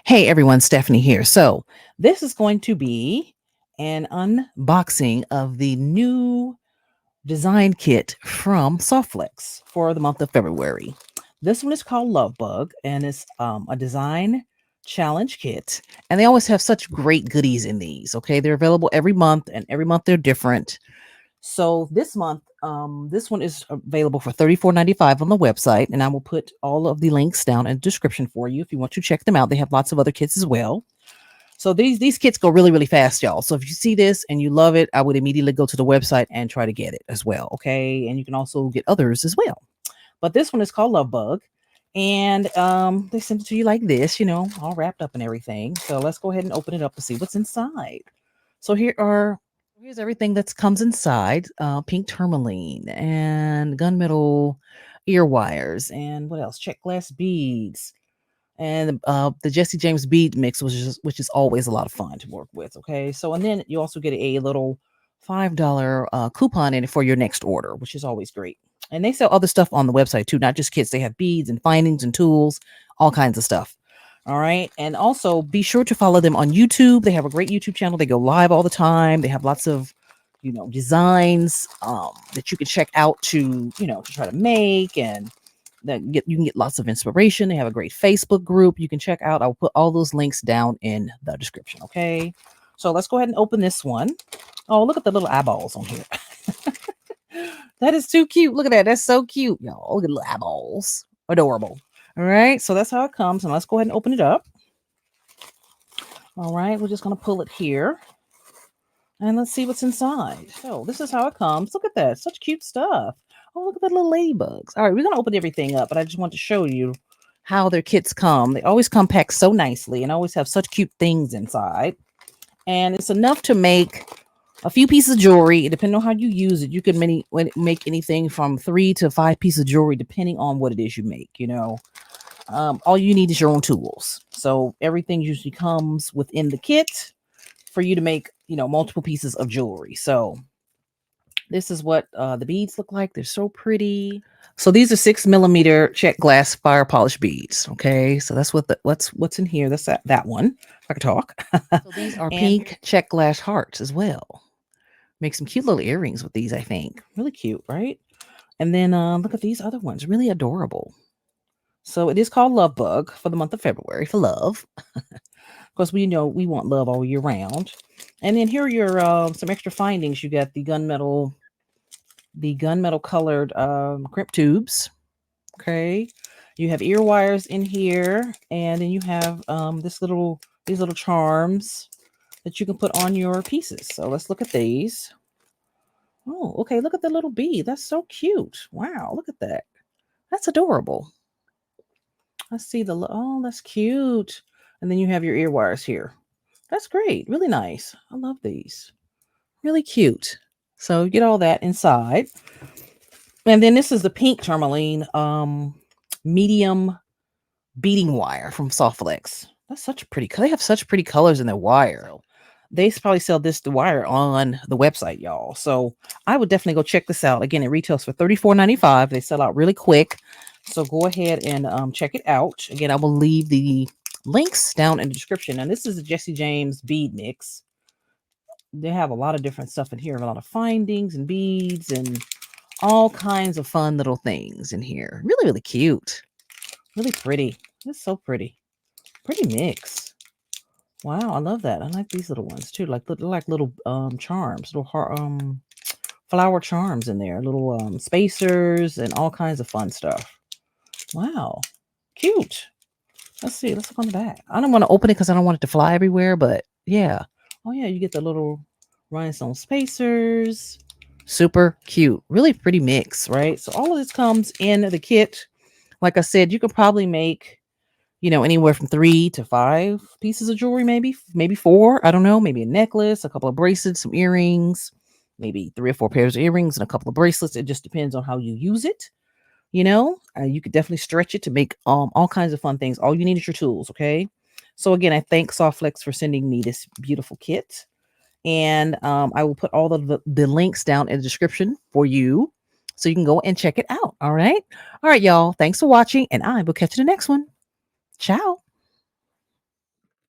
Hey everyone, Stephanie here. So, this is going to be an unboxing of the new design kit from Softflex for the month of February. This one is called Lovebug and it's a design challenge kit. And they always have such great goodies in these. Okay, they're available every month and every month they're different. So this month, this one is available for $34.95 on the website, and I will put all of the links down in the description for you if you want to check them out. They have lots of other kits as well. So these kits go really really fast, y'all. So if you see this and you love it, I would immediately go to the website and try to get it as well. Okay, and you can also get others as well. But this one is called Love Bug, and they send it to you like this, all wrapped up and everything. So let's go ahead and open it up and see what's inside. So here's everything that comes inside: pink tourmaline and gunmetal ear wires, and what else? Check glass beads, and the Jesse James bead mix, which is always a lot of fun to work with. Okay, so and then you also get a little $5 coupon in it for your next order, which is always great. And they sell other stuff on the website too, not just kits. They have beads and findings and tools, all kinds of stuff. All right. And also be sure to follow them on YouTube. They have a great YouTube channel. They go live all the time. They have lots of, designs that you can check out to try to make, and you can get lots of inspiration. They have a great Facebook group you can check out. I'll put all those links down in the description. Okay. So let's go ahead and open this one. Oh, look at the little eyeballs on here. That is too cute. Look at that. That's so cute, y'all. Look at the little eyeballs. Adorable. All right. So that's how it comes. And let's go ahead and open it up. All right. We're just going to pull it here. And let's see what's inside. So this is how it comes. Look at that. Such cute stuff. Oh, look at that little ladybugs. All right. We're going to open everything up, but I just want to show you how their kits come. They always come packed so nicely and always have such cute things inside. And it's enough to make a few pieces of jewelry. Depending on how you use it, you can make anything from 3 to 5 pieces of jewelry, depending on what it is you make. All you need is your own tools. So everything usually comes within the kit for you to make, multiple pieces of jewelry. So this is what the beads look like. They're so pretty. So these are 6mm check glass fire polish beads. Okay, so that's what's in here. That's that one. If I could talk. So these are pink check glass hearts as well. Make some cute little earrings with these, I think. Really cute, right? And then look at these other ones. Really adorable. So it is called Love Bug for the month of February, for love. Because we know we want love all year round. And then here are your some extra findings. You got the gunmetal colored crimp tubes. Okay. You have ear wires in here, and then you have these little charms that you can put on your pieces. So let's look at these. Oh, okay. Look at the little bead. That's so cute. Wow, look at that. That's adorable. Let's see oh, that's cute. And then you have your ear wires here. That's great. Really nice. I love these. Really cute. So you get all that inside. And then this is the pink tourmaline medium beading wire from Softflex. That's such a pretty color. They have such pretty colors in their wire. They probably sell the wire on the website, y'all. So I would definitely go check this out. Again, it retails for $34.95. They sell out really quick. So go ahead and check it out. Again, I will leave the links down in the description. And this is a Jesse James bead mix. They have a lot of different stuff in here. A lot of findings and beads and all kinds of fun little things in here. Really, really cute. Really pretty. It's so pretty. Pretty mix. Wow, I love that. I like these little ones too. Like little charms, little flower charms in there, little spacers and all kinds of fun stuff. Wow, cute. Let's see. Let's look on the back. I don't want to open it because I don't want it to fly everywhere, but yeah. Oh yeah, you get the little rhinestone spacers. Super cute. Really pretty mix, right? So all of this comes in the kit. Like I said, you could probably make, anywhere from 3 to 5 pieces of jewelry, maybe 4. I don't know. Maybe a necklace, a couple of bracelets, some earrings, maybe 3 or 4 pairs of earrings and a couple of bracelets. It just depends on how you use it. You could definitely stretch it to make all kinds of fun things. All you need is your tools. Okay. So again, I thank Softflex for sending me this beautiful kit. And I will put all of the links down in the description for you so you can go and check it out. All right. All right, y'all. Thanks for watching, and I will catch you in the next one. Ciao.